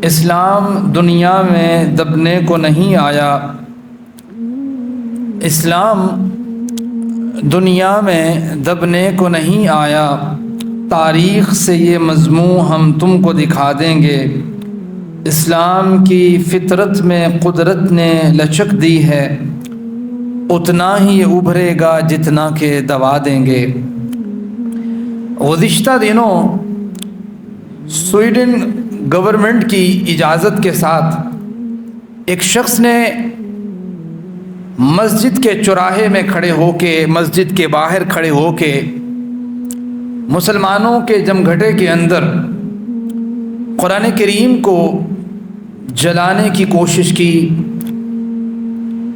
اسلام دنیا میں دبنے کو نہیں آیا، اسلام دنیا میں دبنے کو نہیں آیا، تاریخ سے یہ مضمون ہم تم کو دکھا دیں گے۔ اسلام کی فطرت میں قدرت نے لچک دی ہے، اتنا ہی یہ ابھرے گا جتنا کہ دبا دیں گے۔ گزشتہ دنوں سویڈن گورنمنٹ کی اجازت کے ساتھ ایک شخص نے مسجد کے چوراہے میں کھڑے ہو کے، مسجد کے باہر کھڑے ہو کے مسلمانوں کے جمگھٹے کے اندر قرآن کریم کو جلانے کی کوشش کی۔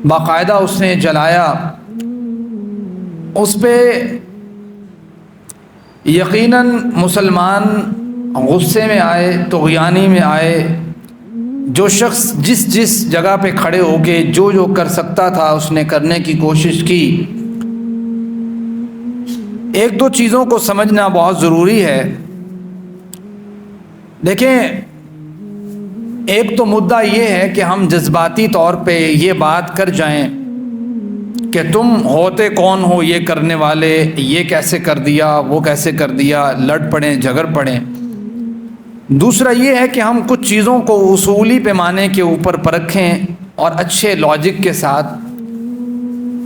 باقاعدہ اس نے جلایا، اس پہ یقیناً مسلمان غصے میں آئے، طغیانی میں آئے۔ جو شخص جس جگہ پہ کھڑے ہو کے جو کر سکتا تھا اس نے کرنے کی کوشش کی۔ ایک دو چیزوں کو سمجھنا بہت ضروری ہے۔ دیکھیں، ایک تو مدعا یہ ہے کہ ہم جذباتی طور پہ یہ بات کر جائیں کہ تم ہوتے کون ہو یہ کرنے والے، یہ کیسے کر دیا، وہ کیسے کر دیا، لڑ پڑیں، جھگڑ پڑیں۔ دوسرا یہ ہے کہ ہم کچھ چیزوں کو اصولی پیمانے کے اوپر پرکھیں اور اچھے لاجک کے ساتھ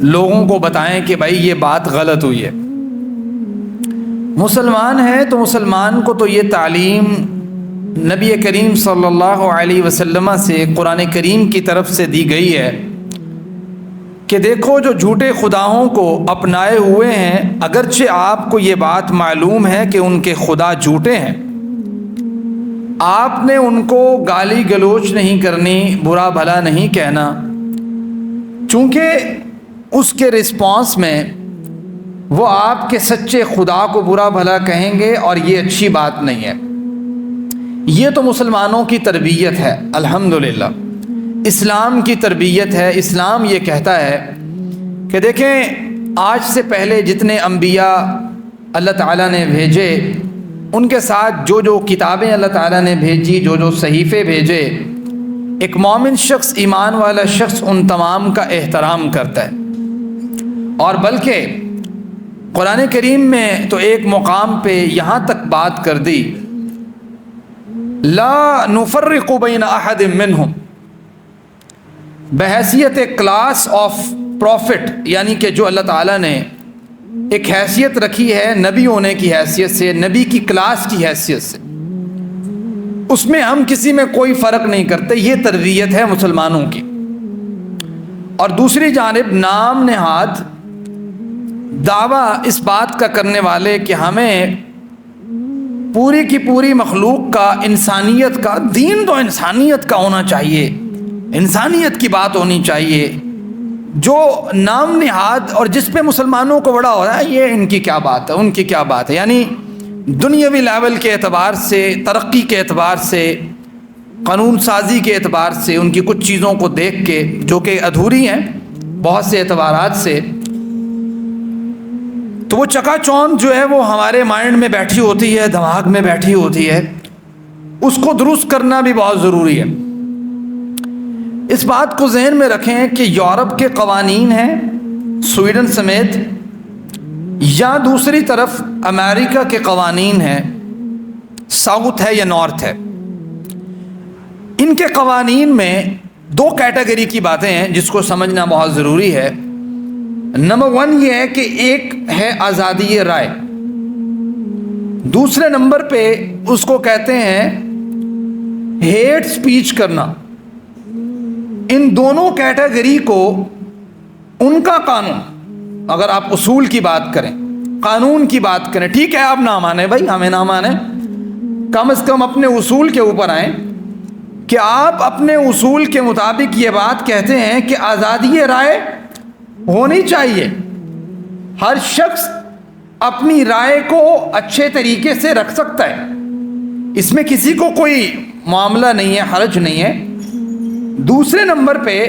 لوگوں کو بتائیں کہ بھائی یہ بات غلط ہوئی ہے۔ مسلمان ہے تو مسلمان کو تو یہ تعلیم نبی کریم صلی اللہ علیہ وسلم سے، قرآن کریم کی طرف سے دی گئی ہے کہ دیکھو جو جھوٹے خداؤں کو اپنائے ہوئے ہیں، اگرچہ آپ کو یہ بات معلوم ہے کہ ان کے خدا جھوٹے ہیں، آپ نے ان کو گالی گلوچ نہیں کرنی، برا بھلا نہیں کہنا، چونکہ اس کے رسپانس میں وہ آپ کے سچے خدا کو برا بھلا کہیں گے اور یہ اچھی بات نہیں ہے۔ یہ تو مسلمانوں کی تربیت ہے، الحمدللہ اسلام کی تربیت ہے۔ اسلام یہ کہتا ہے کہ دیکھیں، آج سے پہلے جتنے انبیاء اللہ تعالیٰ نے بھیجے، ان کے ساتھ جو کتابیں اللہ تعالیٰ نے بھیجی، جو صحیفے بھیجے، ایک مومن شخص، ایمان والا شخص ان تمام کا احترام کرتا ہے۔ اور بلکہ قرآن کریم میں تو ایک مقام پہ یہاں تک بات کر دی، لا نفرق بین احد منہم، بحیثیت کلاس آف پروفٹ، یعنی کہ جو اللہ تعالیٰ نے ایک حیثیت رکھی ہے نبی ہونے کی حیثیت سے، نبی کی کلاس کی حیثیت سے، اس میں ہم کسی میں کوئی فرق نہیں کرتے۔ یہ تربیت ہے مسلمانوں کی۔ اور دوسری جانب نام نہاد دعویٰ اس بات کا کرنے والے کہ ہمیں پوری کی پوری مخلوق کا، انسانیت کا، دین تو انسانیت کا ہونا چاہیے، انسانیت کی بات ہونی چاہیے، جو نام نہاد اور جس پہ مسلمانوں کو بڑا ہو رہا ہے، یہ ان کی کیا بات ہے، ان کی کیا بات ہے۔ یعنی دنیاوی لیول کے اعتبار سے، ترقی کے اعتبار سے، قانون سازی کے اعتبار سے، ان کی کچھ چیزوں کو دیکھ کے جو کہ ادھوری ہیں بہت سے اعتبارات سے، تو وہ چکا چوند جو ہے وہ ہمارے مائنڈ میں بیٹھی ہوتی ہے، دماغ میں بیٹھی ہوتی ہے، اس کو درست کرنا بھی بہت ضروری ہے۔ اس بات کو ذہن میں رکھیں کہ یورپ کے قوانین ہیں سویڈن سمیت، یا دوسری طرف امریکہ کے قوانین ہیں، ساؤتھ ہے یا نارتھ ہے، ان کے قوانین میں دو کیٹیگری کی باتیں ہیں جس کو سمجھنا بہت ضروری ہے۔ نمبر 1 یہ ہے کہ ایک ہے آزادی رائے، دوسرے نمبر پہ اس کو کہتے ہیں ہیٹ سپیچ کرنا۔ ان دونوں کیٹیگری کو ان کا قانون، اگر آپ اصول کی بات کریں، قانون کی بات کریں، ٹھیک ہے آپ نہ مانیں بھائی، ہمیں نہ مانیں، کم از کم اپنے اصول کے اوپر آئیں کہ آپ اپنے اصول کے مطابق یہ بات کہتے ہیں کہ آزادی رائے ہونی چاہیے، ہر شخص اپنی رائے کو اچھے طریقے سے رکھ سکتا ہے، اس میں کسی کو کوئی معاملہ نہیں ہے، حرج نہیں ہے۔ دوسرے نمبر پہ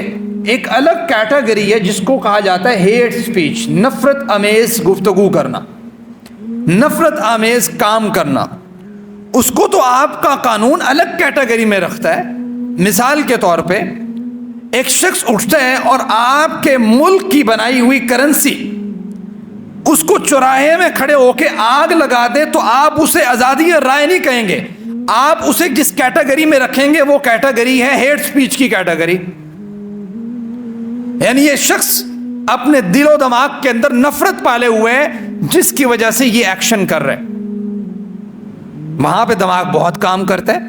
ایک الگ کیٹیگری ہے جس کو کہا جاتا ہے ہیٹ سپیچ، نفرت آمیز گفتگو کرنا، نفرت آمیز کام کرنا۔ اس کو تو آپ کا قانون الگ کیٹیگری میں رکھتا ہے. مثال کے طور پہ ایک شخص اٹھتا ہے اور آپ کے ملک کی بنائی ہوئی کرنسی اس کو چوراہے میں کھڑے ہو کے آگ لگا دے تو آپ اسے آزادی رائے نہیں کہیں گے. آپ اسے جس کیٹیگری میں رکھیں گے وہ کیٹیگری ہے ہیٹ سپیچ کی کیٹیگری. یعنی یہ شخص اپنے دل و دماغ کے اندر نفرت پالے ہوئے ہے جس کی وجہ سے یہ ایکشن کر رہے. وہاں پہ دماغ بہت کام کرتا ہے.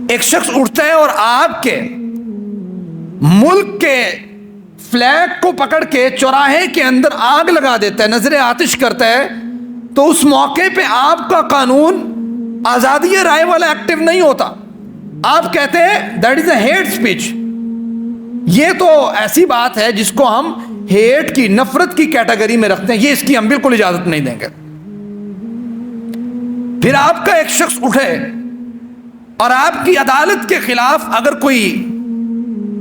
ایک شخص اٹھتا ہے اور آپ کے ملک کے فلیگ کو پکڑ کے چوراہے کے اندر آگ لگا دیتا ہے, نظر آتش کرتا ہے, تو اس موقع پہ آپ کا قانون آزادی رائے والا ایکٹیو نہیں ہوتا. آپ کہتے ہیں that is a hate speech. یہ تو ایسی بات ہے جس کو ہم ہیٹ کی, نفرت کی کیٹیگری میں رکھتے ہیں, یہ اس کی ہم بالکل اجازت نہیں دیں گے. پھر آپ کا ایک شخص اٹھے اور آپ کی عدالت کے خلاف اگر کوئی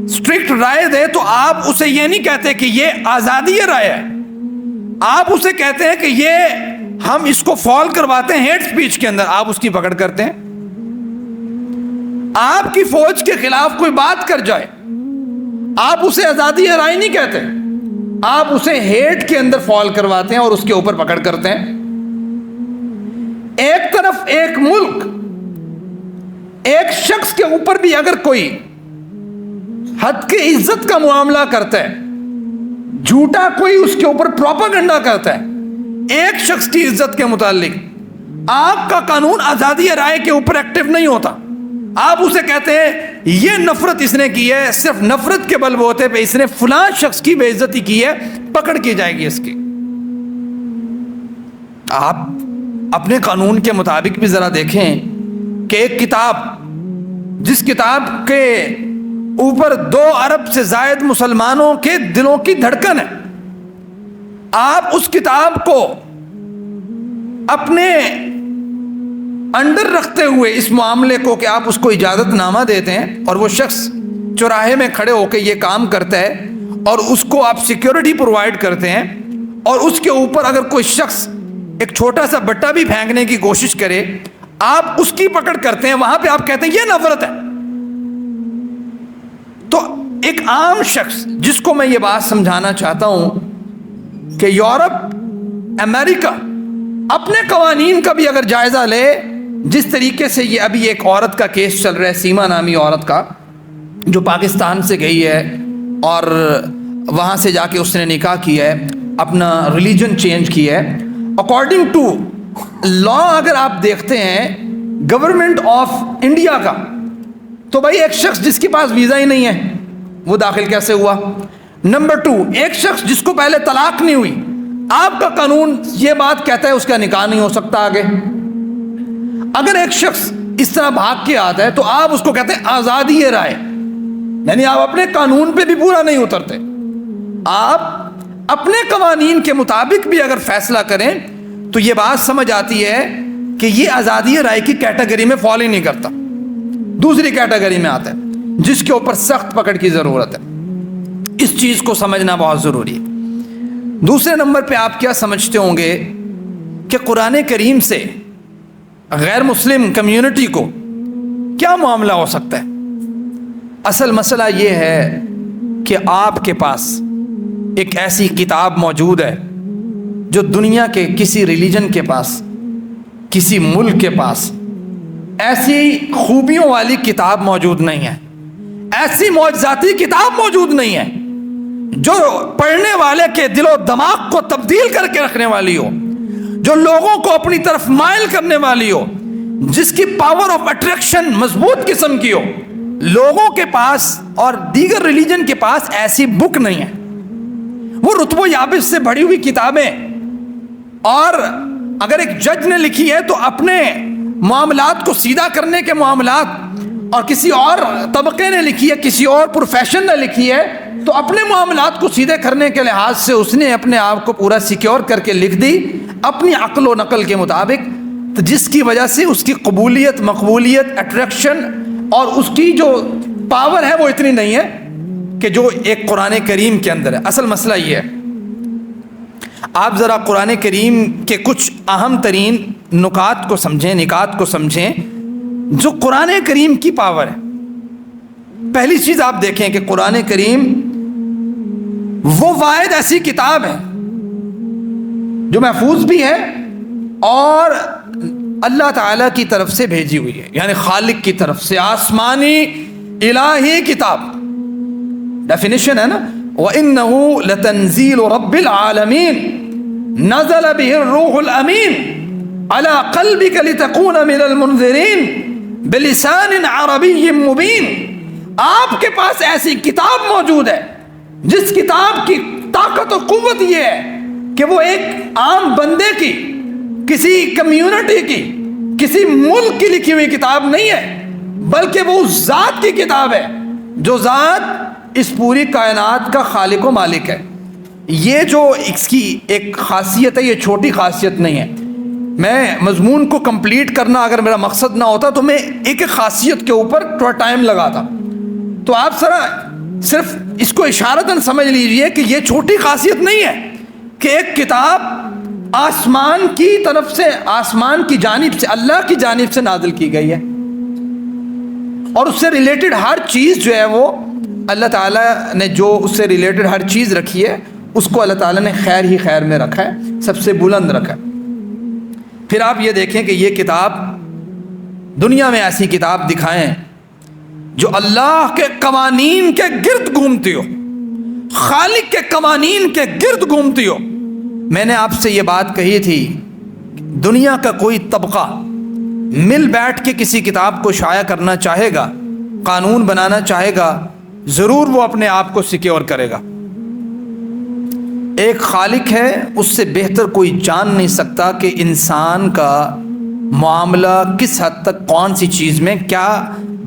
اسٹرکٹ رائے دے تو آپ اسے یہ نہیں کہتے کہ یہ آزادی رائے ہے, آپ اسے کہتے ہیں کہ یہ ہم اس کو فال کرواتے ہیں ہیٹ سپیچ کے اندر. آپ اس کی پکڑ کرتے ہیں. آپ کی فوج کے خلاف کوئی بات کر جائے آپ اسے آزادی رائے نہیں کہتے, آپ اسے ہیٹ کے اندر فال کرواتے ہیں اور اس کے اوپر پکڑ کرتے ہیں. ایک طرف ایک ملک ایک شخص کے اوپر بھی اگر کوئی حد کے عزت کا معاملہ کرتا ہے, جھوٹا کوئی اس کے اوپر پروپیگنڈا کرتا ہے ایک شخص کی عزت کے متعلق, آپ کا قانون آزادی رائے کے اوپر ایکٹیو نہیں ہوتا. آپ اسے کہتے ہیں یہ نفرت اس نے کی ہے, صرف نفرت کے بل بوتے پہ اس نے فلاں شخص کی بے عزتی کی ہے, پکڑ کی جائے گی اس کی. آپ اپنے قانون کے مطابق بھی ذرا دیکھیں کہ ایک کتاب جس کتاب کے اوپر 2 ارب سے زائد مسلمانوں کے دلوں کی دھڑکن ہے, آپ اس کتاب کو اپنے انڈر رکھتے ہوئے اس معاملے کو کہ آپ اس کو اجازت نامہ دیتے ہیں اور وہ شخص چوراہے میں کھڑے ہو کے یہ کام کرتا ہے اور اس کو آپ سیکیورٹی پرووائڈ کرتے ہیں, اور اس کے اوپر اگر کوئی شخص ایک چھوٹا سا بٹا بھی پھینکنے کی کوشش کرے آپ اس کی پکڑ کرتے ہیں, وہاں پہ آپ کہتے ہیں یہ نفرت ہے. تو ایک عام شخص جس کو میں یہ بات سمجھانا چاہتا ہوں کہ یورپ, امریکہ اپنے قوانین کا بھی اگر جائزہ لے, جس طریقے سے یہ ابھی ایک عورت کا کیس چل رہا ہے, سیما نامی عورت کا, جو پاکستان سے گئی ہے اور وہاں سے جا کے اس نے نکاح کیا ہے, اپنا ریلیجن چینج کیا ہے. اکارڈنگ ٹو لا اگر آپ دیکھتے ہیں گورنمنٹ آف انڈیا کا, تو بھائی ایک شخص جس کے پاس ویزا ہی نہیں ہے وہ داخل کیسے ہوا؟ نمبر 2, ایک شخص جس کو پہلے طلاق نہیں ہوئی, آپ کا قانون یہ بات کہتا ہے اس کا نکاح نہیں ہو سکتا آگے. اگر ایک شخص اس طرح بھاگ کے آتا ہے تو آپ اس کو کہتے ہیں آزادی رائے, یعنی آپ اپنے قانون پہ بھی پورا نہیں اترتے. آپ اپنے قوانین کے مطابق بھی اگر فیصلہ کریں تو یہ بات سمجھ آتی ہے کہ یہ آزادی رائے کی کیٹیگری میں فال ہی نہیں کرتا, دوسری کیٹیگری میں آتا ہے جس کے اوپر سخت پکڑ کی ضرورت ہے. اس چیز کو سمجھنا بہت ضروری ہے. دوسرے نمبر پہ آپ کیا سمجھتے ہوں گے کہ قرآن کریم سے غیر مسلم کمیونٹی کو کیا معاملہ ہو سکتا ہے؟ اصل مسئلہ یہ ہے کہ آپ کے پاس ایک ایسی کتاب موجود ہے جو دنیا کے کسی ریلیجن کے پاس, کسی ملک کے پاس ایسی خوبیوں والی کتاب موجود نہیں ہے, ایسی معجزاتی کتاب موجود نہیں ہے جو پڑھنے والے کے دل و دماغ کو تبدیل کر کے رکھنے والی ہو, جو لوگوں کو اپنی طرف مائل کرنے والی ہو, جس کی پاور آف اٹریکشن مضبوط قسم کی ہو. لوگوں کے پاس اور دیگر ریلیجن کے پاس ایسی بک نہیں ہے. وہ رتب و یابس سے بڑی ہوئی کتابیں, اور اگر ایک جج نے لکھی ہے تو اپنے معاملات کو سیدھا کرنے کے معاملات, اور کسی اور طبقے نے لکھی ہے, کسی اور پروفیشن نے لکھی ہے, تو اپنے معاملات کو سیدھے کرنے کے لحاظ سے اس نے اپنے آپ کو پورا سیکیور کر کے لکھ دی اپنی عقل و نقل کے مطابق, تو جس کی وجہ سے اس کی قبولیت, مقبولیت, اٹریکشن اور اس کی جو پاور ہے وہ اتنی نہیں ہے کہ جو ایک قرآن کریم کے اندر ہے. اصل مسئلہ یہ ہے, آپ ذرا قرآن کریم کے کچھ اہم ترین نکات کو سمجھیں جو قرآن کریم کی پاور ہے۔ پہلی چیز آپ دیکھیں کہ قرآن کریم وہ واحد ایسی کتاب ہے جو محفوظ بھی ہے اور اللہ تعالیٰ کی طرف سے بھیجی ہوئی ہے، یعنی خالق کی طرف سے آسمانی الہی کتاب۔ ڈیفینیشن ہے نا، وَإِنَّهُ لَتَنزِيلُ رَبِّ الْعَالَمِينَ نَزَلَ بِهِ الرُّوحُ الْأَمِينُ عَلَى قَلْبِكَ لِتَكُونَ مِنَ الْمُنذِرِينَ بِلِسَانٍ عَرَبِيٍّ مُبِينٍ۔ آپ کے پاس ایسی کتاب موجود ہے جس کتاب کی طاقت و قوت یہ ہے کہ وہ ایک عام بندے کی، کسی کمیونٹی کی، کسی ملک کی لکھی ہوئی کتاب نہیں ہے، بلکہ وہ اس ذات کی کتاب ہے جو ذات اس پوری کائنات کا خالق و مالک ہے۔ یہ جو اس کی ایک خاصیت ہے، یہ چھوٹی خاصیت نہیں ہے۔ میں مضمون کو کمپلیٹ کرنا اگر میرا مقصد نہ ہوتا تو میں ایک ایک خاصیت کے اوپر تھوڑا ٹائم لگاتا، تو آپ صرف اس کو اشارتاً سمجھ لیجئے کہ یہ چھوٹی خاصیت نہیں ہے کہ ایک کتاب آسمان کی طرف سے، آسمان کی جانب سے، اللہ کی جانب سے نازل کی گئی ہے، اور اس سے ریلیٹڈ ہر چیز جو ہے وہ اللہ تعالیٰ نے جو اس سے ریلیٹڈ ہر چیز رکھی ہے اس کو اللہ تعالیٰ نے خیر ہی خیر میں رکھا ہے، سب سے بلند رکھا ہے۔ پھر آپ یہ دیکھیں کہ یہ کتاب، دنیا میں ایسی کتاب دکھائیں جو اللہ کے قوانین کے گرد گھومتی ہو، خالق کے قوانین کے گرد گھومتی ہو۔ میں نے آپ سے یہ بات کہی تھی، دنیا کا کوئی طبقہ مل بیٹھ کے کسی کتاب کو شائع کرنا چاہے گا، قانون بنانا چاہے گا، ضرور وہ اپنے آپ کو سیکیور کرے گا۔ ایک خالق ہے، اس سے بہتر کوئی جان نہیں سکتا کہ انسان کا معاملہ کس حد تک، کون سی چیز میں کیا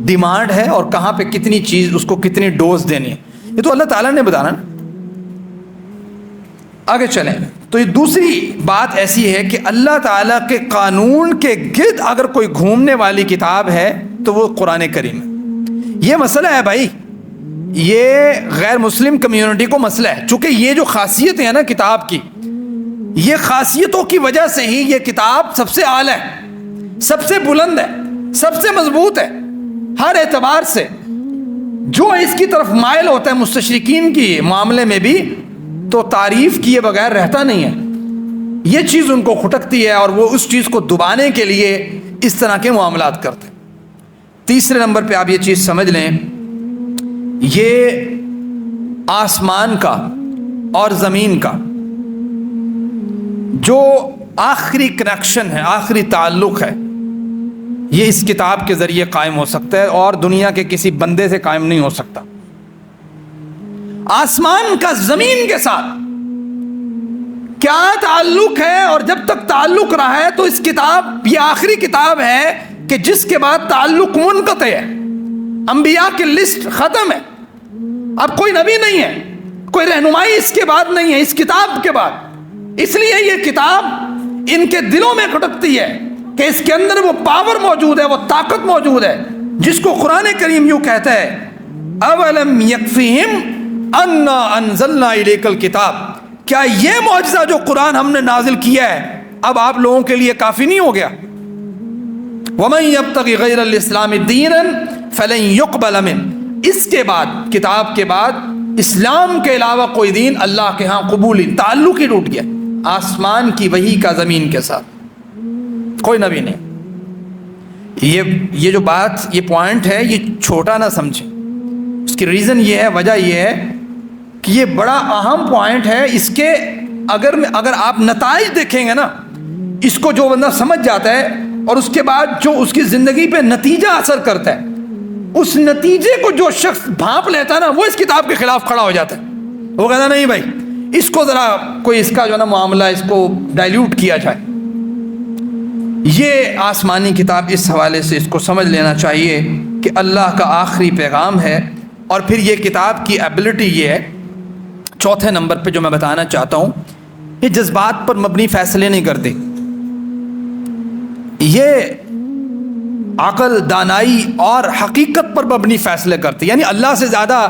ڈیمانڈ ہے اور کہاں پہ کتنی چیز، اس کو کتنی ڈوز دینی ہے، یہ تو اللہ تعالیٰ نے بتانا۔ آگے چلیں تو یہ دوسری بات ایسی ہے کہ اللہ تعالیٰ کے قانون کے گرد اگر کوئی گھومنے والی کتاب ہے تو وہ قرآن کریم ہے۔ یہ مسئلہ ہے بھائی، یہ غیر مسلم کمیونٹی کو مسئلہ ہے، چونکہ یہ جو خاصیت ہے نا کتاب کی، یہ خاصیتوں کی وجہ سے ہی یہ کتاب سب سے اعلیٰ ہے، سب سے بلند ہے، سب سے مضبوط ہے ہر اعتبار سے۔ جو اس کی طرف مائل ہوتا ہے مستشرقین کی معاملے میں بھی، تو تعریف کیے بغیر رہتا نہیں ہے، یہ چیز ان کو کھٹکتی ہے اور وہ اس چیز کو دبانے کے لیے اس طرح کے معاملات کرتے ہیں۔ تیسرے نمبر پہ آپ یہ چیز سمجھ لیں، یہ آسمان کا اور زمین کا جو آخری کنیکشن ہے، آخری تعلق ہے، یہ اس کتاب کے ذریعے قائم ہو سکتا ہے اور دنیا کے کسی بندے سے قائم نہیں ہو سکتا۔ آسمان کا زمین کے ساتھ کیا تعلق ہے، اور جب تک تعلق رہا ہے تو اس کتاب، یہ آخری کتاب ہے کہ جس کے بعد تعلق منقطع ہے، انبیاء کی لسٹ ختم ہے، اب کوئی نبی نہیں ہے، کوئی رہنمائی اس کے بعد نہیں ہے، اس کتاب کے بعد۔ اس لیے یہ کتاب ان کے دلوں میں کھٹکتی ہے کہ اس کے اندر وہ پاور موجود ہے، وہ طاقت موجود ہے جس کو قرآن کریم یوں کہتا ہے، اولم یکفیہم انا انزلنا الیک الکتاب، کیا یہ معجزہ جو قرآن ہم نے نازل کیا ہے اب آپ لوگوں کے لیے کافی نہیں ہو گیا؟ ومن یبتغی غیر الاسلام دینا فلن یقبل منہ، اس کے بعد، کتاب کے بعد اسلام کے علاوہ کوئی دین اللہ کے ہاں قبول ہی، تعلق ہی ٹوٹ گیا آسمان کی وحی کا زمین کے ساتھ، کوئی نبی نہیں۔ یہ جو بات، یہ پوائنٹ ہے، یہ چھوٹا نہ سمجھیں، اس کی ریزن یہ ہے، وجہ یہ ہے کہ یہ بڑا اہم پوائنٹ ہے۔ اس کے اگر آپ نتائج دیکھیں گے نا، اس کو جو بندہ سمجھ جاتا ہے اور اس کے بعد جو اس کی زندگی پہ نتیجہ اثر کرتا ہے، اس نتیجے کو جو شخص بھانپ لیتا ہے نا، وہ اس کتاب کے خلاف کھڑا ہو جاتا ہے، وہ کہتا نہیں بھائی اس کو ذرا کوئی اس کا جو ہے نا معاملہ، اس کو ڈائلیوٹ کیا جائے۔ یہ آسمانی کتاب اس حوالے سے اس کو سمجھ لینا چاہیے کہ اللہ کا آخری پیغام ہے، اور پھر یہ کتاب کی ایبلٹی یہ ہے، چوتھے نمبر پہ جو میں بتانا چاہتا ہوں، یہ جذبات پر مبنی فیصلے نہیں کرتے، یہ عقل، دانائی اور حقیقت پر مبنی فیصلے کرتے، یعنی اللہ سے زیادہ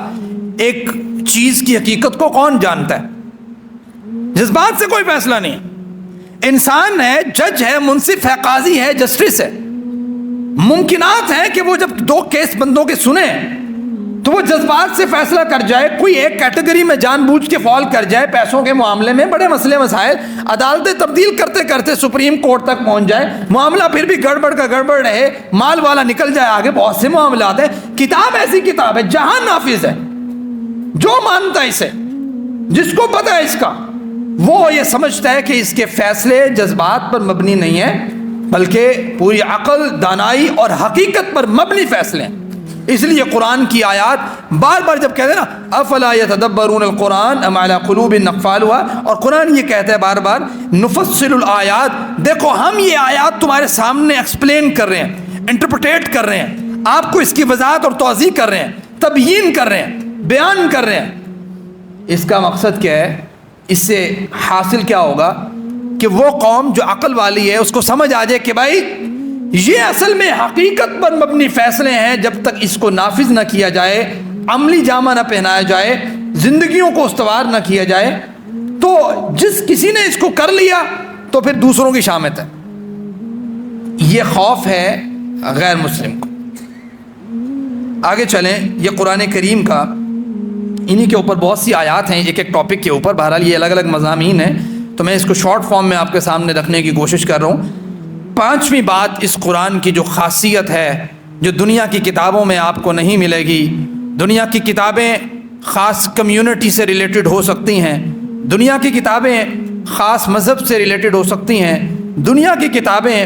ایک چیز کی حقیقت کو کون جانتا ہے؟ جذبات سے کوئی فیصلہ نہیں. انسان ہے، جج ہے، منصف ہے، قاضی ہے، جسٹس ہے. ممکنات ہیں کہ وہ جب دو کیس بندوں کے سنیں تو وہ جذبات سے فیصلہ کر جائے، کوئی ایک کیٹیگری میں جان بوجھ کے فال کر جائے پیسوں کے معاملے میں، بڑے مسئلے مسائل عدالتیں تبدیل کرتے کرتے سپریم کورٹ تک پہنچ جائے، معاملہ پھر بھی گڑبڑ کا گڑبڑ رہے، مال والا نکل جائے آگے. بہت سے معاملات ہیں. کتاب ایسی کتاب ہے جہاں نافذ ہے، جو مانتا ہے اسے، جس کو پتہ ہے اس کا، وہ یہ سمجھتا ہے کہ اس کے فیصلے جذبات پر مبنی نہیں ہیں بلکہ پوری عقل، دانائی اور حقیقت پر مبنی فیصلے ہیں. اس لیے قرآن کی آیات بار بار جب کہتے ہیں نا افلا یتدبرون القرآن ام علی قلوب اقفالها، اور قرآن یہ کہتا ہے بار بار نفصل الآیات، دیکھو ہم یہ آیات تمہارے سامنے ایکسپلین کر رہے ہیں، انٹرپریٹ کر رہے ہیں، آپ کو اس کی وضاحت اور توضیح کر رہے ہیں، تبیین کر رہے ہیں، بیان کر رہے ہیں. اس کا مقصد کیا ہے؟ اس سے حاصل کیا ہوگا کہ وہ قوم جو عقل والی ہے اس کو سمجھ آ جائے کہ بھائی یہ اصل میں حقیقت پر مبنی فیصلے ہیں. جب تک اس کو نافذ نہ کیا جائے، عملی جامہ نہ پہنایا جائے، زندگیوں کو استوار نہ کیا جائے، تو جس کسی نے اس کو کر لیا تو پھر دوسروں کی شامت ہے. یہ خوف ہے غیر مسلم کو. آگے چلیں. یہ قرآن کریم کا انہی کے اوپر بہت سی آیات ہیں، ایک ایک ٹاپک کے اوپر. بہرحال یہ الگ الگ مضامین ہیں تو میں اس کو شارٹ فارم میں آپ کے سامنے رکھنے کی کوشش کر رہا ہوں. پانچویں بات اس قرآن کی جو خاصیت ہے، جو دنیا کی کتابوں میں آپ کو نہیں ملے گی. دنیا کی کتابیں خاص کمیونٹی سے ریلیٹڈ ہو سکتی ہیں، دنیا کی کتابیں خاص مذہب سے ریلیٹڈ ہو سکتی ہیں، دنیا کی کتابیں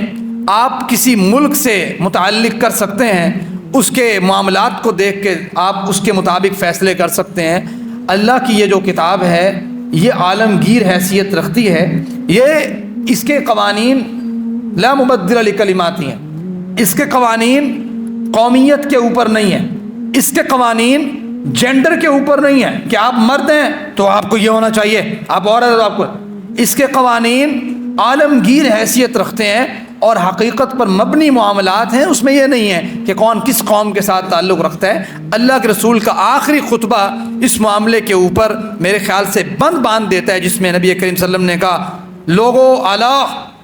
آپ کسی ملک سے متعلق کر سکتے ہیں، اس کے معاملات کو دیکھ کے آپ اس کے مطابق فیصلے کر سکتے ہیں. اللہ کی یہ جو کتاب ہے یہ عالمگیر حیثیت رکھتی ہے. یہ اس کے قوانین لا مبدل لکلماتی ہیں. اس کے قوانین قومیت کے اوپر نہیں ہیں، اس کے قوانین جینڈر کے اوپر نہیں ہیں کہ آپ مرد ہیں تو آپ کو یہ ہونا چاہیے، آپ عورت ہیں تو آپ کو. اس کے قوانین عالمگیر حیثیت رکھتے ہیں اور حقیقت پر مبنی معاملات ہیں. اس میں یہ نہیں ہے کہ کون کس قوم کے ساتھ تعلق رکھتا ہے. اللہ کے رسول کا آخری خطبہ اس معاملے کے اوپر میرے خیال سے باندھ دیتا ہے، جس میں نبی کریم صلی اللہ علیہ وسلم نے کہا لوگو الا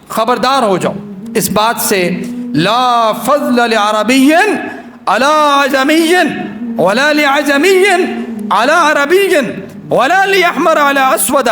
خبردار ہو جاؤ اس بات سے، لا فضل لعربی علی عجمی ولا لعجمی علی عربی ولا لاحمر علی اسود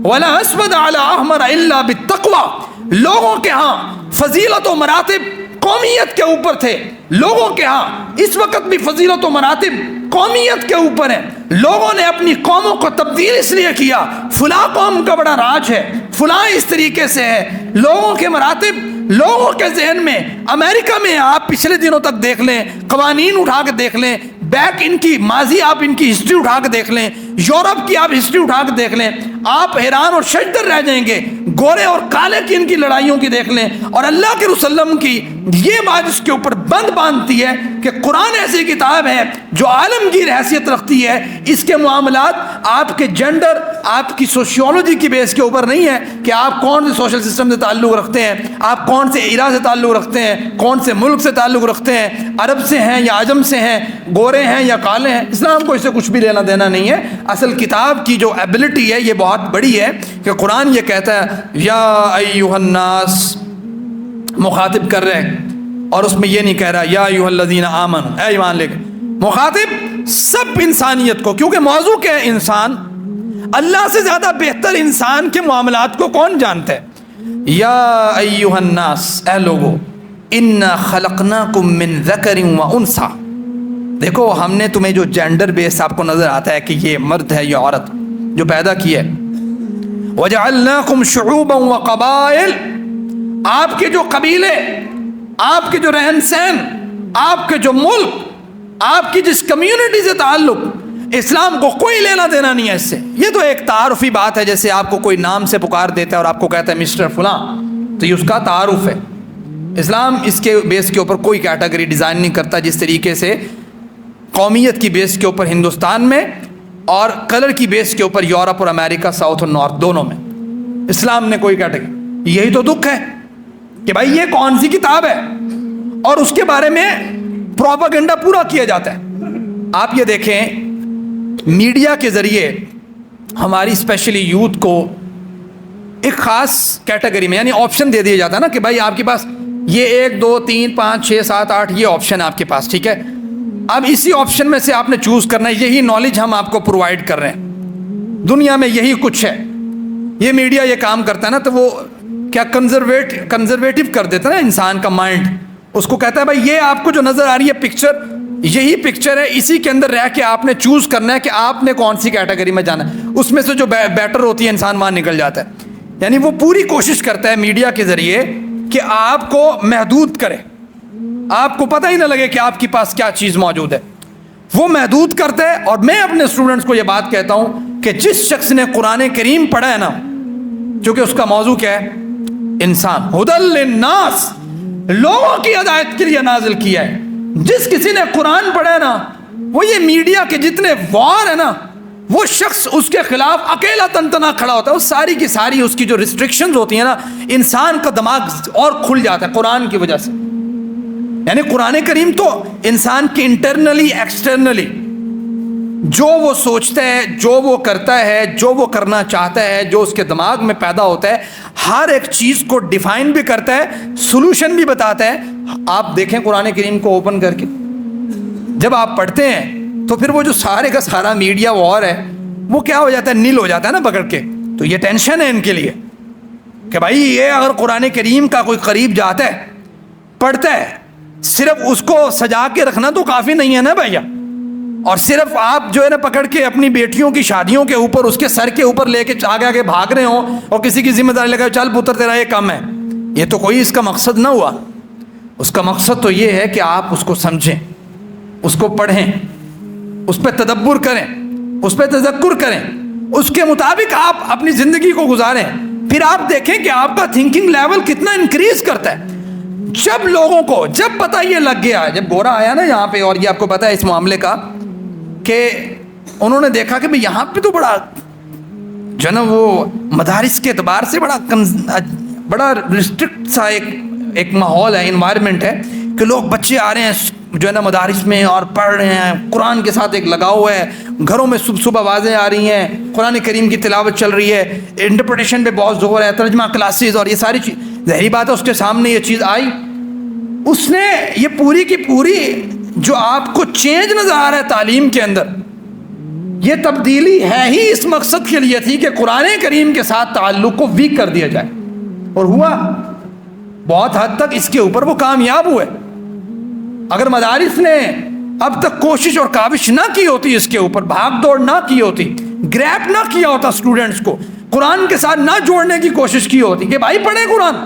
ولا اسود علی احمر الا بالتقوی. لوگوں کے ہاں فضیلت و مراتب قومیت کے اوپر تھے. لوگوں کے ہاں اس وقت بھی فضیلت و مراتب قومیت کے اوپر ہیں. لوگوں نے اپنی قوموں کو تبدیل اس لیے کیا، فلاں قوم کا بڑا راج ہے، فلاں اس طریقے سے ہے. لوگوں کے مراتب لوگوں کے ذہن میں، امریکہ میں آپ پچھلے دنوں تک دیکھ لیں، قوانین اٹھا کے دیکھ لیں، بیک ان کی ماضی آپ ان کی ہسٹری اٹھا کے دیکھ لیں، یورپ کی آپ ہسٹری اٹھا کے دیکھ لیں، آپ حیران اور شجدر رہ جائیں گے. گورے اور کالے کی ان کی لڑائیوں کی دیکھ لیں. اور اللہ کے رسول وسلم کی یہ بات اس کے اوپر باندھتی ہے کہ قرآن ایسی کتاب ہے جو عالمگیر حیثیت رکھتی ہے. اس کے معاملات آپ کے جینڈر، آپ کی سوشیولوجی کی بیس کے اوپر نہیں ہے کہ آپ کون سے سوشل سسٹم سے تعلق رکھتے ہیں، آپ کون سے ایرا سے تعلق رکھتے ہیں، کون سے ملک سے تعلق رکھتے ہیں، عرب سے ہیں یا عجم سے ہیں، گورے ہیں یا کالے ہیں. اسلام کو اس سے کچھ بھی لینا دینا نہیں ہے. اصل کتاب کی جو ایبلٹی ہے یہ بہت بڑی ہے کہ قرآن یہ کہتا ہے یا ایھا الناس، مخاطب کر رہے ہیں، اور اس میں یہ نہیں کہہ رہا یا ایھا الذین آمنوا، اے ایمان لے کے. مخاطب سب انسانیت کو، کیونکہ موضوع کیا ہے؟ انسان. اللہ سے زیادہ بہتر انسان کے معاملات کو کون جانتا ہے؟ یا ایھا الناس، اے لوگو، انا خلقناکم من ذکر و انثی. دیکھو ہم نے تمہیں جو جینڈر بیس آپ کو نظر آتا ہے کہ یہ مرد ہے یا عورت، جو پیدا کی ہے. وجعلناکم شعوبا وقبائل، آپ کے جو قبیلے، آپ کے جو رہن سہن، آپ کے جو ملک، آپ کی جس کمیونٹی سے تعلق، اسلام کو کوئی لینا دینا نہیں ہے اس سے. یہ تو ایک تعارفی بات ہے، جیسے آپ کو کوئی نام سے پکار دیتا ہے اور آپ کو کہتا ہے مسٹر فلاں، تو یہ اس کا تعارف ہے. اسلام اس کے بیس کے اوپر کوئی کیٹیگری ڈیزائن نہیں کرتا، جس طریقے سے قومیت کی بیس کے اوپر ہندوستان میں اور کلر کی بیس کے اوپر یورپ اور امریکہ، ساؤتھ اور نارتھ دونوں میں اسلام نے کوئی کیٹیگری. یہی تو دکھ ہے کہ بھائی یہ کون سی کتاب ہے اور اس کے بارے میں پروپیگنڈا پورا کیا جاتا ہے. آپ یہ دیکھیں میڈیا کے ذریعے ہماری اسپیشلی یوتھ کو ایک خاص کیٹیگری میں، یعنی آپشن دے دیا جاتا ہے نا کہ بھائی آپ کے پاس یہ 1 2 3 5 6 7 8 یہ آپشن ہے آپ کے پاس، ٹھیک ہے، اب اسی آپشن میں سے آپ نے چوز کرنا ہے. یہی نالج ہم آپ کو پرووائڈ کر رہے ہیں، دنیا میں یہی کچھ ہے. یہ میڈیا یہ کام کرتا ہے نا تو وہ کیا کنزرویٹو کر دیتا ہے نا انسان کا مائنڈ، اس کو کہتا ہے بھائی یہ آپ کو جو نظر آ رہی ہے پکچر، یہی پکچر ہے، اسی کے اندر رہ کے آپ نے چوز کرنا ہے کہ آپ نے کون سی کیٹیگری میں جانا ہے. اس میں سے جو بیٹر ہوتی ہے انسان وہاں نکل جاتا ہے. یعنی وہ پوری کوشش کرتا ہے میڈیا کے ذریعے کہ آپ کو محدود کرے، آپ کو پتہ ہی نہ لگے کہ آپ کے پاس کیا چیز موجود ہے. وہ محدود کرتا ہے. اور میں اپنے اسٹوڈنٹس کو یہ بات کہتا ہوں کہ جس شخص نے قرآن کریم پڑھا ہے نا، چونکہ اس کا موضوع کیا ہے؟ انسان، ہدی للناس، لوگوں کی ہدایت کے لیے نازل کیا ہے. جس کسی نے قرآن پڑھا ہے نا، وہ یہ میڈیا کے جتنے وار ہے نا، وہ شخص اس کے خلاف اکیلا تنتنا کھڑا ہوتا ہے. وہ ساری کی ساری اس کی جو ریسٹرکشنز ہوتی ہیں نا، انسان کا دماغ اور کھل جاتا ہے قرآن کی وجہ سے. یعنی قرآن کریم تو انسان کے انٹرنلی ایکسٹرنلی جو وہ سوچتا ہے، جو وہ کرتا ہے، جو وہ کرنا چاہتا ہے، جو اس کے دماغ میں پیدا ہوتا ہے، ہر ایک چیز کو ڈیفائن بھی کرتا ہے، سولوشن بھی بتاتا ہے. آپ دیکھیں قرآن کریم کو اوپن کر کے جب آپ پڑھتے ہیں تو پھر وہ جو سارے کا سارا میڈیا وار ہے وہ کیا ہو جاتا ہے؟ نیل ہو جاتا ہے نا پکڑ کے. تو یہ ٹینشن ہے ان کے لیے کہ بھائی یہ اگر قرآن کریم کا کوئی قریب جاتا ہے، پڑھتا ہے، صرف اس کو سجا کے رکھنا تو کافی نہیں ہے نا بھیا. اور صرف آپ جو ہے نا پکڑ کے اپنی بیٹیوں کی شادیوں کے اوپر اس کے سر کے اوپر لے کے آگے آگے بھاگ رہے ہوں اور کسی کی ذمہ داری لگا چل پتر تیرا یہ کم ہے، یہ تو کوئی اس کا مقصد نہ ہوا. اس کا مقصد تو یہ ہے کہ آپ اس کو سمجھیں، اس کو پڑھیں، اس پہ تدبر کریں، اس پہ تذکر کریں، اس کے مطابق آپ اپنی زندگی کو گزاریں. پھر آپ دیکھیں کہ آپ کا تھنکنگ لیول کتنا انکریز کرتا ہے. جب لوگوں کو جب پتہ یہ لگ گیا، جب گورا آیا نا یہاں پہ، اور یہ آپ کو پتہ ہے اس معاملے کا کہ انہوں نے دیکھا کہ یہاں پہ تو بڑا جو ہے نا وہ مدارس کے اعتبار سے بڑا ریسٹرکٹ سا ایک ماحول ہے، انوائرمنٹ ہے کہ لوگ بچے آ رہے ہیں جو ہے نا مدارس میں اور پڑھ رہے ہیں، قرآن کے ساتھ ایک لگاؤ ہے، گھروں میں صبح صبح آوازیں آ رہی ہیں، قرآن کریم کی تلاوت چل رہی ہے، انٹرپریٹیشن پہ بہت زور ہے، ترجمہ کلاسز اور یہ ساری چیز. ظاہری بات ہے اس کے سامنے یہ چیز آئی، اس نے یہ پوری کی پوری جو آپ کو چینج نظر آ رہا ہے تعلیم کے اندر، یہ تبدیلی ہے ہی اس مقصد کے لیے تھی کہ قرآن کریم کے ساتھ تعلق کو ویک کر دیا جائے. اور ہوا بہت حد تک اس کے اوپر وہ کامیاب ہوئے. اگر مدارس نے اب تک کوشش اور کاوش نہ کی ہوتی، اس کے اوپر بھاگ دوڑ نہ کی ہوتی، گریپ نہ کیا ہوتا اسٹوڈنٹس کو، قرآن کے ساتھ نہ جوڑنے کی کوشش کی ہوتی کہ بھائی پڑھیں قرآن،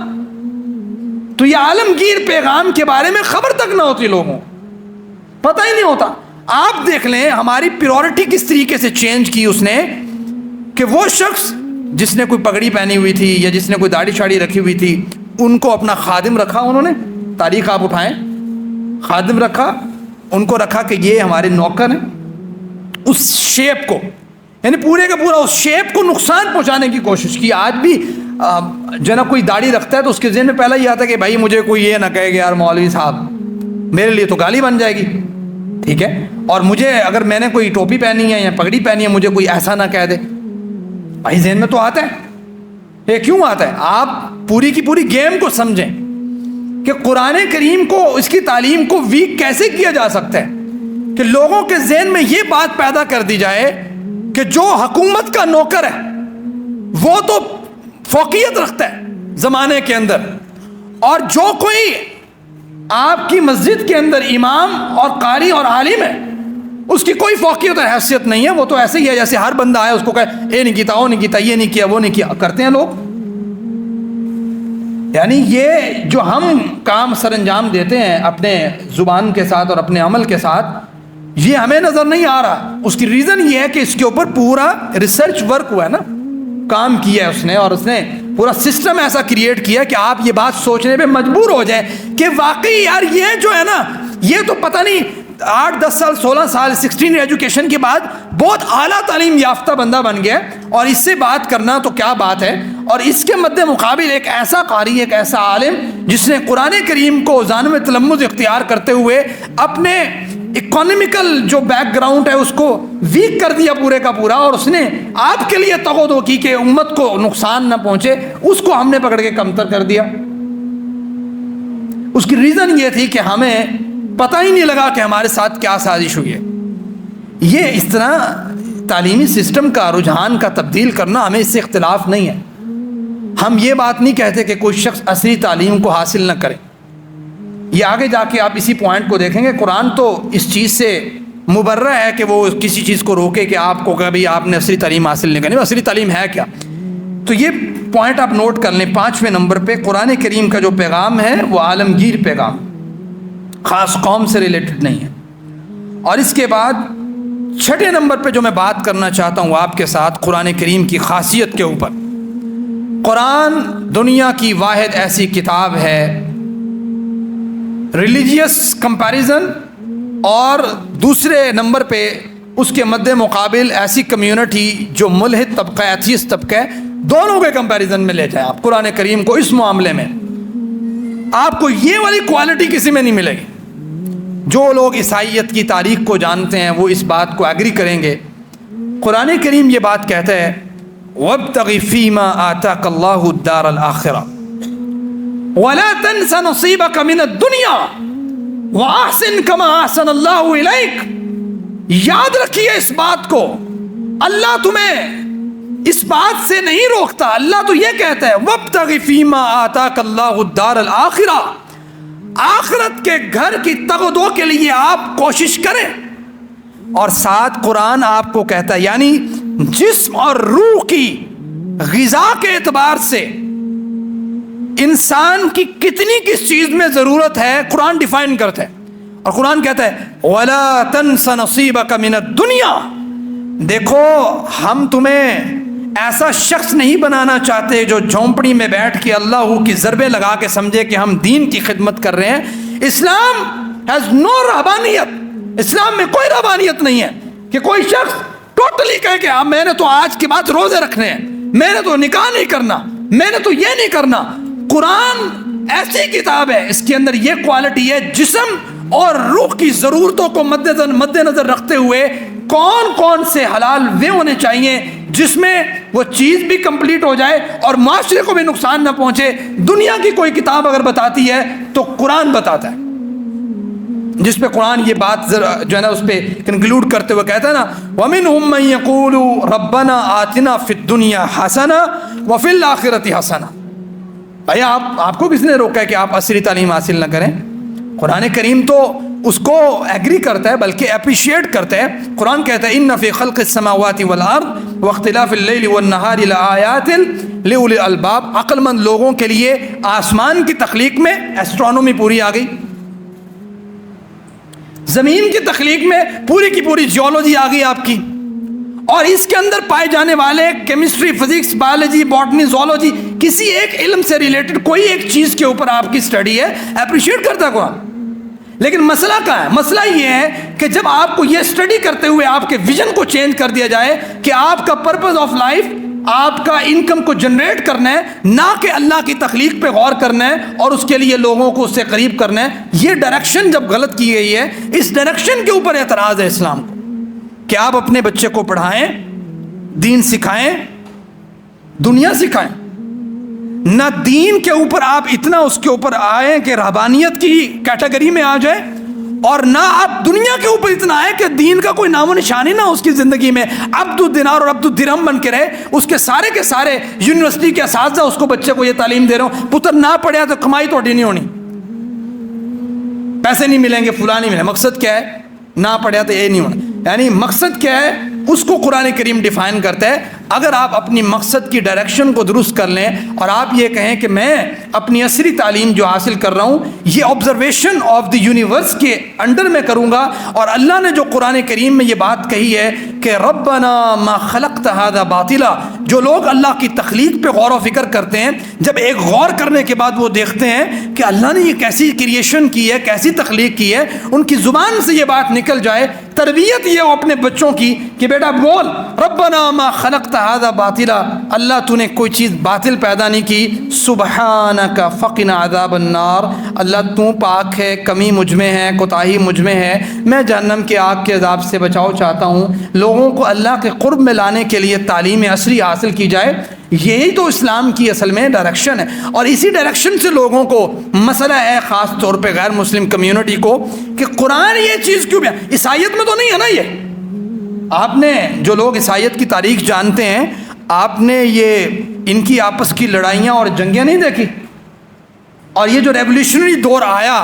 تو یہ عالمگیر پیغام کے بارے میں خبر تک نہ ہوتی، لوگوں پتہ ہی نہیں ہوتا. آپ دیکھ لیں ہماری پریورٹی کس طریقے سے چینج کی اس نے کہ وہ شخص جس نے کوئی پگڑی پہنی ہوئی تھی یا جس نے کوئی داڑھی شاڑھی رکھی ہوئی تھی، ان کو اپنا خادم رکھا. انہوں نے تاریخ آپ اٹھائیں، خادم رکھا، ان کو رکھا کہ یہ ہمارے نوکر ہیں. اس شیپ کو یعنی پورے کا پورا اس شیپ کو نقصان پہنچانے کی کوشش کی. آج بھی جو ہے نا کوئی داڑھی رکھتا ہے تو اس کے ذہن میں پہلا یہ آتا ہے کہ بھائی مجھے کوئی یہ نہ کہے کہ یار مولوی صاحب، میرے لیے تو گالی بن جائے گی، ٹھیک ہے، اور مجھے اگر میں نے کوئی ٹوپی پہنی ہے یا پگڑی پہنی ہے مجھے کوئی ایسا نہ کہہ دے. بھائی ذہن میں تو آتا ہے، یہ کیوں آتا ہے؟ آپ پوری کی پوری گیم کو سمجھیں کہ قرآن کریم کو، اس کی تعلیم کو ویک کیسے کیا جا سکتا ہے کہ لوگوں کے ذہن میں یہ بات پیدا کر دی جائے کہ جو حکومت کا نوکر ہے وہ تو فوقیت رکھتا ہے زمانے کے اندر، اور جو کوئی آپ کی مسجد کے اندر امام اور قاری اور عالم ہے اس کی کوئی فوقیت اور حیثیت نہیں ہے. وہ تو ایسے ہی ہے جیسے ہر بندہ آئے اس کو کہے اے نہیں کیتا، وہ نہیں کیتا، یہ نہیں کیا، وہ نہیں کیا، کرتے ہیں لوگ. یعنی یہ جو ہم کام سر انجام دیتے ہیں اپنے زبان کے ساتھ اور اپنے عمل کے ساتھ، یہ ہمیں نظر نہیں آ رہا. اس کی ریزن یہ ہے کہ اس کے اوپر پورا ریسرچ ورک ہوا ہے نا، کام کیا ہے اس نے، اور اس نے پورا سسٹم ایسا کریٹ کیا کہ آپ یہ بات سوچنے پہ مجبور ہو جائیں کہ واقعی یار یہ جو ہے نا، یہ تو پتہ نہیں 8 10 سال 16 سال 16 ایجوکیشن کے بعد بہت اعلیٰ تعلیم یافتہ بندہ بن گیا، اور اس سے بات کرنا تو کیا بات ہے. اور اس کے مد مقابل ایک ایسا قاری، ایک ایسا عالم جس نے قرآن کریم کو ذان میں تلمذ اختیار کرتے ہوئے اپنے اکانومیکل جو بیک گراؤنڈ ہے اس کو ویک کر دیا پورے کا پورا، اور اس نے آپ کے لیے تغدو کی کہ امت کو نقصان نہ پہنچے، اس کو ہم نے پکڑ کے کمتر کر دیا۔ اس کی ریزن یہ تھی کہ ہمیں پتہ ہی نہیں لگا کہ ہمارے ساتھ کیا سازش ہوئی ہے۔ یہ اس طرح تعلیمی سسٹم کا رجحان کا تبدیل کرنا، ہمیں اس سے اختلاف نہیں ہے۔ ہم یہ بات نہیں کہتے کہ کوئی شخص عصری تعلیم کو حاصل نہ کرے، یہ آگے جا کے آپ اسی پوائنٹ کو دیکھیں گے۔ قرآن تو اس چیز سے مبرہ ہے کہ وہ کسی چیز کو روکے کہ آپ کو کبھی آپ نے عصری تعلیم حاصل نہیں کرنی۔ عصری تعلیم ہے کیا؟ تو یہ پوائنٹ آپ نوٹ کر لیں۔ 5ویں نمبر پہ قرآن کریم کا جو پیغام ہے وہ عالمگیر پیغام، خاص قوم سے ریلیٹڈ نہیں ہے۔ اور اس کے بعد 6 نمبر پہ جو میں بات کرنا چاہتا ہوں آپ کے ساتھ قرآن کریم کی خاصیت کے اوپر، قرآن دنیا کی واحد ایسی کتاب ہے ریلیجیس کمپیریزن، اور دوسرے نمبر پہ اس کے مد مقابل ایسی کمیونٹی جو ملحد طبقہ ایتھیسٹ طبقہ ہے، دونوں کے کمپیریزن میں لے جائیں آپ قرآن کریم کو۔ اس معاملے میں آپ کو یہ والی کوالٹی کسی میں نہیں ملے گی۔ جو لوگ عیسائیت کی تاریخ کو جانتے ہیں وہ اس بات کو ایگری کریں گے۔ قرآن کریم یہ بات کہتا ہے وَابْتَغِ فِي مَا آتَاكَ اللَّهُ الدَّارَ الْآخِرَةَ وَلَا تَنْسَ نَصِيبَكَ مِنَ الدُّنْيَا وَأَحْسِنْ كَمَا أَحْسَنَ اللَّهُ إِلَيْكَ۔ یاد رکھیے اس بات کو، اللہ تمہیں اس بات سے نہیں روکتا۔ اللہ تو یہ کہتا ہے وَابْتَغِ فِي مَا آتَاكَ اللَّهُ الدَّارَ الْآخِرَةَ، آخرت کے گھر کی تغدو کے لیے آپ کوشش کریں۔ اور ساتھ قرآن آپ کو کہتا ہے، یعنی جسم اور روح کی غذا کے اعتبار سے انسان کی کتنی کس چیز میں ضرورت ہے قرآن ڈیفائن کرتا ہے۔ اور قرآن کہتا ہے وَلَا تَنْسَ نَصِيبَكَ مِنَ الدُّنْيَا، دیکھو ہم تمہیں ایسا شخص نہیں بنانا چاہتے جو جھونپڑی میں بیٹھ کے اللہ کی ضربیں لگا کے سمجھے کہ ہم دین کی خدمت کر رہے ہیں۔ اسلام ہیز نو رہبانیت، اسلام میں کوئی رہبانیت نہیں ہے کہ کوئی شخص ٹوٹلی کہے کہ میں نے تو آج کے بعد روزے رکھنے ہیں، میں نے تو نکاح نہیں کرنا، میں نے تو یہ نہیں کرنا۔ قرآن ایسی کتاب ہے، اس کے اندر یہ کوالٹی ہے، جسم اور روح کی ضرورتوں کو مد نظر رکھتے ہوئے کون کون سے حلال وے ہونے چاہیے جس میں وہ چیز بھی کمپلیٹ ہو جائے اور معاشرے کو بھی نقصان نہ پہنچے۔ دنیا کی کوئی کتاب اگر بتاتی ہے تو قرآن بتاتا ہے، جس پہ قرآن یہ بات جو ہے نا اس پہ کنکلوڈ کرتے ہوئے کہتا ہے نا وَمِنْهُمْ مَنْ يَقُولُ رَبَّنَا آتِنَا فِي الدُّنْيَا حَسَنَةً وَفِي الْآخِرَةِ حَسَنَةً۔ بھائی آپ کو کس نے روکا ہے کہ آپ عصری تعلیم حاصل نہ کریں؟ قرآن کریم تو اس کو ایگری کرتا ہے بلکہ اپریشیٹ کرتا ہے۔ قرآن کہتا ہے اِنَّ فِي خَلْقِ السَّمَاوَاتِ وَالْأَرْضِ وَاخْتِلَافِ اللَّيْلِ وَالنَّهَارِ لَآيَاتٍ لِأُولِي الْأَلْبَابِ، عقل مند لوگوں کے لیے آسمان کی تخلیق میں ایسٹرونومی پوری آ گئی، زمین کی تخلیق میں پوری کی پوری جیولوجی آ گئی آپ کی، اور اس کے اندر پائے جانے والے chemistry, physics, biology, botany, zoology, کسی ایک علم سے ریلیٹڈ کوئی ایک چیز کے اوپر آپ کی سٹڈی ہے، اپریشیٹ کرتا ہے قرآن۔ لیکن مسئلہ کہاں ہے؟ مسئلہ یہ ہے کہ جب آپ کو یہ سٹڈی کرتے ہوئے آپ کے ویژن کو چینج کر دیا جائے کہ آپ کا پرپز آف لائف آپ کا انکم کو جنریٹ کرنا ہے، نہ کہ اللہ کی تخلیق پہ غور کرنا ہے اور اس کے لیے لوگوں کو اس سے قریب کرنا ہے، یہ ڈائریکشن جب غلط کی گئی ہے، اس ڈائریکشن کے اوپر اعتراض ہے اسلام کو کہ آپ اپنے بچے کو پڑھائیں، دین سکھائیں، دنیا سکھائیں، نہ دین کے اوپر آپ اتنا اس کے اوپر آئیں کہ رہبانیت کی کیٹیگری میں آ جائے، اور نہ آپ دنیا کے اوپر اتنا آئے کہ دین کا کوئی نام و نشانی نہ اس کی زندگی میں، عبد الدینار اور عبد الدرہم بن کے رہے، اس کے سارے یونیورسٹی کے اساتذہ اس کو بچے کو یہ تعلیم دے رہے ہوں پتر نہ پڑھیا تو کمائی توڑی نہیں ہونی، پیسے نہیں ملیں گے، فلاں نہیں ملے۔ مقصد کیا ہے؟ نہ پڑھیا تو یہ نہیں ہونا، یعنی مقصد کیا ہے اس کو قرآن کریم ڈیفائن کرتا ہے۔ اگر آپ اپنی مقصد کی ڈائریکشن کو درست کر لیں اور آپ یہ کہیں کہ میں اپنی عصری تعلیم جو حاصل کر رہا ہوں یہ آبزرویشن آف دی یونیورس کے انڈر میں کروں گا، اور اللہ نے جو قرآن کریم میں یہ بات کہی ہے کہ ربنا ما خلقت ھذا باطلا، جو لوگ اللہ کی تخلیق پہ غور و فکر کرتے ہیں، جب ایک غور کرنے کے بعد وہ دیکھتے ہیں کہ اللہ نے یہ کیسی کریشن کی ہے، کیسی تخلیق کی ہے، ان کی زبان سے یہ بات نکل جائے تربیت یہ ہو اپنے بچوں کی کہ بیٹا بول ربنا ما خلقت ھذا باطلا، اللہ تو نے کوئی چیز باطل پیدا نہیں کی، سبحانک فقنا عذاب النار، اللہ تو پاک ہے، کمی مجھ میں ہے، کوتاہی مجھ میں ہے، میں جہنم کے آگ کے عذاب سے بچاؤ چاہتا ہوں۔ لوگوں کو اللہ کے قرب میں لانے کے لیے تعلیم عصری حاصل کی جائے، یہی تو اسلام کی اصل میں ڈائریکشن ہے، اور اسی ڈائریکشن سے لوگوں کو مسئلہ ہے، خاص طور پہ غیر مسلم کمیونٹی کو، کہ قرآن یہ چیز کیوں بیان، عیسائیت میں تو نہیں ہے نا یہ۔ آپ نے جو لوگ عیسائیت کی تاریخ جانتے ہیں، آپ نے یہ ان کی آپس کی لڑائیاں اور جنگیں نہیں دیکھی، اور یہ جو ریولیوشنری دور آیا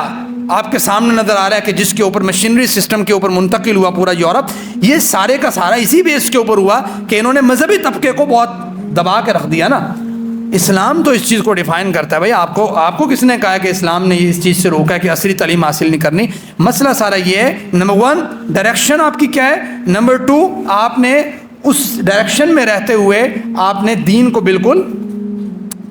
آپ کے سامنے نظر آ رہا ہے کہ جس کے اوپر مشینری سسٹم کے اوپر منتقل ہوا پورا یورپ، یہ سارے کا سارا اسی بیس کے اوپر ہوا کہ انہوں نے مذہبی طبقے کو بہت دبا کے رکھ دیا نا۔ اسلام تو اس چیز کو ڈیفائن کرتا ہے، بھائی آپ کو کس نے کہا ہے کہ اسلام نے اس چیز سے روکا ہے کہ عصری تعلیم حاصل نہیں کرنی؟ مسئلہ سارا یہ ہے، نمبر 1 ڈائریکشن آپ کی کیا ہے، نمبر 2 آپ نے اس ڈائریکشن میں رہتے ہوئے آپ نے دین کو بالکل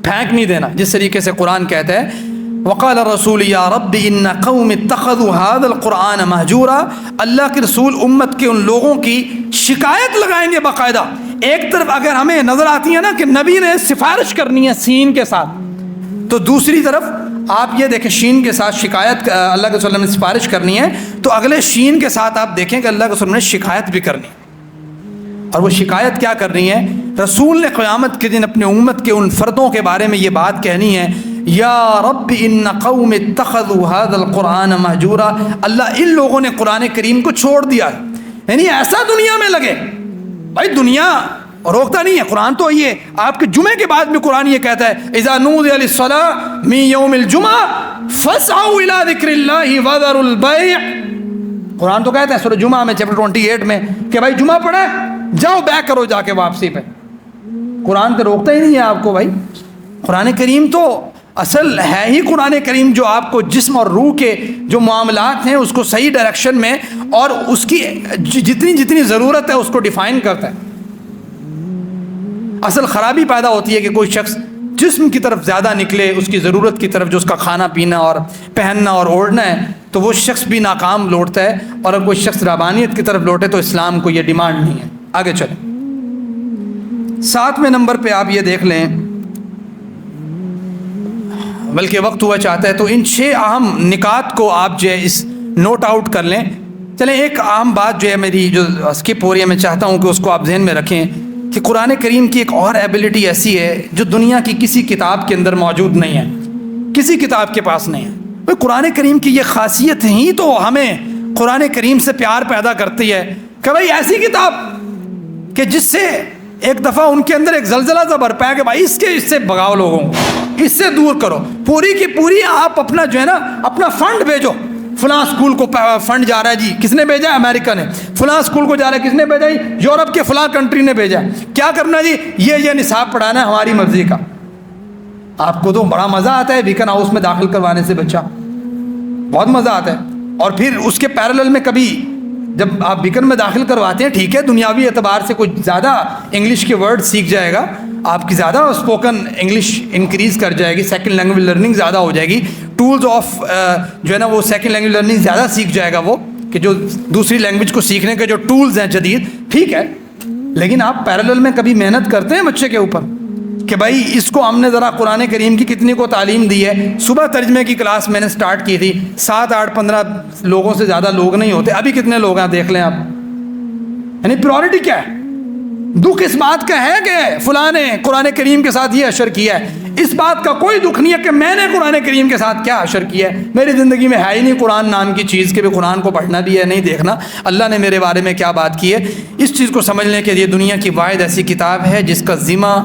پھینک نہیں دینا، جس طریقے سے قرآن کہتا ہے وقال الرسول یا رب ان قوم اتخذوا هذا القرآن مہجورا، اللہ کے رسول امت کے ان لوگوں کی شکایت لگائیں گے باقاعدہ۔ ایک طرف اگر ہمیں نظر آتی ہے نا کہ نبی نے سفارش کرنی ہے سین کے ساتھ، تو دوسری طرف آپ یہ دیکھیں شین کے ساتھ شکایت اللہ کے رسول نے سفارش کرنی ہے، تو اگلے شین کے ساتھ آپ دیکھیں کہ اللہ کے رسول نے شکایت بھی کرنی ہے، اور وہ شکایت کیا کرنی ہے؟ رسول نے قیامت کے دن اپنے امت کے ان فردوں کے بارے میں یہ بات کہنی ہے، یا رب ان قوم اتخذوا هذا القرآن مہجورا، اللہ ان لوگوں نے قرآن کریم کو چھوڑ دیا، یعنی ایسا دنیا میں لگے، بھائی دنیا روکتا نہیں ہے، قرآن تو یہ آپ کے جمعے کے بعد میں قرآن یہ کہتا ہے اذا نودی للصلاة من یوم الجمعہ فاسعوا الى ذکر اللہ وذروا البیع، قرآن تو کہتا ہے سورہ جمعہ میں چیپٹر 28 میں کہ بھائی جمعہ پڑھا ہے جاؤ بیع کرو جا کے واپسی پہ، قرآن تو روکتا ہی نہیں ہے آپ کو۔ بھائی قرآن کریم تو اصل ہے ہی قرآن کریم جو آپ کو جسم اور روح کے جو معاملات ہیں اس کو صحیح ڈائریکشن میں اور اس کی جتنی ضرورت ہے اس کو ڈیفائن کرتا ہے۔ اصل خرابی پیدا ہوتی ہے کہ کوئی شخص جسم کی طرف زیادہ نکلے، اس کی ضرورت کی طرف جو اس کا کھانا پینا اور پہننا اور اوڑھنا ہے، تو وہ شخص بھی ناکام لوٹتا ہے، اور اگر کوئی شخص ربانیت کی طرف لوٹے تو اسلام کو یہ ڈیمانڈ نہیں ہے۔ آگے چلیں، 7ویں نمبر پہ آپ یہ دیکھ لیں، بلکہ وقت ہوا چاہتا ہے تو ان 6 اہم نکات کو آپ جو ہے اس نوٹ آؤٹ کر لیں۔ چلیں ایک اہم بات جو ہے میری جو اسکپ ہو رہی ہے، میں چاہتا ہوں کہ اس کو آپ ذہن میں رکھیں کہ قرآن کریم کی ایک اور ایبلٹی ایسی ہے جو دنیا کی کسی کتاب کے اندر موجود نہیں ہے، کسی کتاب کے پاس نہیں ہے۔ قرآن کریم کی یہ خاصیت ہی تو ہمیں قرآن کریم سے پیار پیدا کرتی ہے کہ بھائی ایسی کتاب کہ جس سے ایک دفعہ ان کے اندر ایک زلزلہ سا برپا ہے کہ بھائی اس سے بھگاؤ لوگوں کو، اس سے دور کرو، پوری کی پوری آپ اپنا جو ہے نا اپنا فنڈ بھیجو، فلاں اسکول کو فنڈ جا رہا ہے جی، کس نے بھیجا ہے؟ امریکہ نے۔ فلاں اسکول کو جا رہا ہے، کس نے بھیجا؟ یورپ کے فلاں کنٹری نے بھیجا۔ کیا کرنا جی؟ یہ نصاب پڑھانا ہے ہماری مرضی کا۔ آپ کو تو بڑا مزہ آتا ہے بیکن ہاؤس میں داخل کروانے سے بچہ، بہت مزہ آتا ہے، اور پھر اس کے پیرلل میں کبھی جب آپ بیکن میں داخل کرواتے ہیں، ٹھیک ہے دنیاوی اعتبار سے کچھ زیادہ انگلش کے ورڈ سیکھ جائے گا، آپ کی زیادہ اسپوکن انگلش انکریز کر جائے گی، سیکنڈ لینگویج لرننگ زیادہ ہو جائے گی، ٹولز آف جو ہے نا وہ سیکنڈ لینگویج لرننگ زیادہ سیکھ جائے گا، وہ کہ جو دوسری لینگویج کو سیکھنے کے جو ٹولز ہیں جدید، ٹھیک ہے، لیکن آپ پیرلل میں کبھی محنت کرتے ہیں بچے کے اوپر کہ بھائی اس کو ہم نے ذرا قرآن کریم کی کتنی کو تعلیم دی ہے؟ صبح ترجمے کی کلاس میں نے سٹارٹ کی تھی، 7 8 15 لوگوں سے زیادہ لوگ نہیں ہوتے، ابھی کتنے لوگ ہیں دیکھ لیں آپ، یعنی پریورٹی کیا ہے؟ دکھ اس بات کا ہے کہ فلاں نے قرآن کریم کے ساتھ یہ اشر کیا ہے، اس بات کا کوئی دکھ نہیں ہے کہ میں نے قرآن کریم کے ساتھ کیا اشر کیا ہے، میری زندگی میں ہے ہی نہیں قرآن نام کی چیز کہ بھی قرآن کو پڑھنا بھی ہے، نہیں دیکھنا اللہ نے میرے بارے میں کیا بات کی ہے۔ اس چیز کو سمجھ لیں کہ یہ دنیا کی واحد ایسی کتاب ہے جس کا ذمہ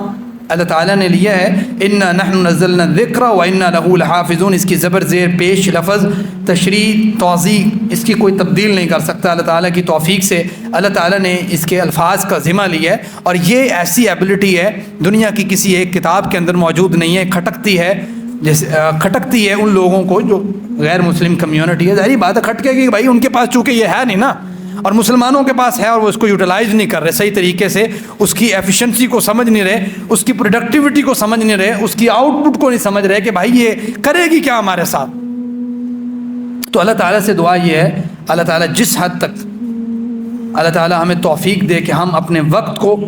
اللہ تعالیٰ نے لیا ہے، اِنَّا نَحْنُ نَزَّلْنَا الذِّكْرَ وَإِنَّا لَهُ لَحَافِظُونَ، اس کی زبر زیر پیش لفظ تشریح توضیح اس کی کوئی تبدیل نہیں کر سکتا، اللہ تعالیٰ کی توفیق سے اللہ تعالیٰ نے اس کے الفاظ کا ذمہ لیا ہے، اور یہ ایسی ایبلٹی ہے دنیا کی کسی ایک کتاب کے اندر موجود نہیں ہے، کھٹکتی ہے جیسے کھٹکتی ہے ان لوگوں کو جو غیر مسلم کمیونٹی ہے، ظاہری بات ہے کھٹکے گی بھائی، ان کے پاس چونکہ یہ ہے نہیں نا، اور مسلمانوں کے پاس ہے اور وہ اس کو یوٹیلائز نہیں کر رہے صحیح طریقے سے، اس کی ایفیشنسی کو سمجھ نہیں رہے، اس کی پروڈکٹیوٹی کو سمجھ نہیں رہے، اس کی آؤٹ پٹ کو نہیں سمجھ رہے کہ بھائی یہ کرے گی کیا ہمارے ساتھ۔ تو اللہ تعالیٰ سے دعا یہ ہے، اللہ تعالیٰ جس حد تک اللہ تعالی ہمیں توفیق دے کہ ہم اپنے وقت کو،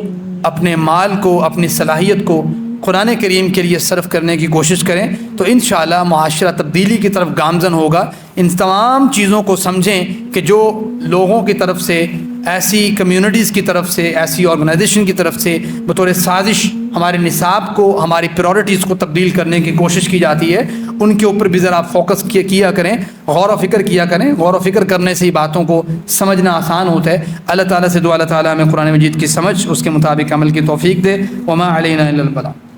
اپنے مال کو، اپنی صلاحیت کو قرآن کریم کے لیے صرف کرنے کی کوشش کریں، تو انشاءاللہ معاشرہ تبدیلی کی طرف گامزن ہوگا۔ ان تمام چیزوں کو سمجھیں کہ جو لوگوں کی طرف سے، ایسی کمیونٹیز کی طرف سے، ایسی آرگنائزیشن کی طرف سے بطور سازش ہمارے نصاب کو، ہماری پریورٹیز کو تبدیل کرنے کی کوشش کی جاتی ہے، ان کے اوپر بھی ذرا فوکس کیا کریں، غور و فکر کیا کریں۔ غور و فکر کرنے سے ہی باتوں کو سمجھنا آسان ہوتا ہے۔ اللہ تعالیٰ سے دعا، اللہ تعالیٰ ہمیں قرآن مجید کی سمجھ، اس کے مطابق عمل کی توفیق دے۔ وما علینا الا البلاغ۔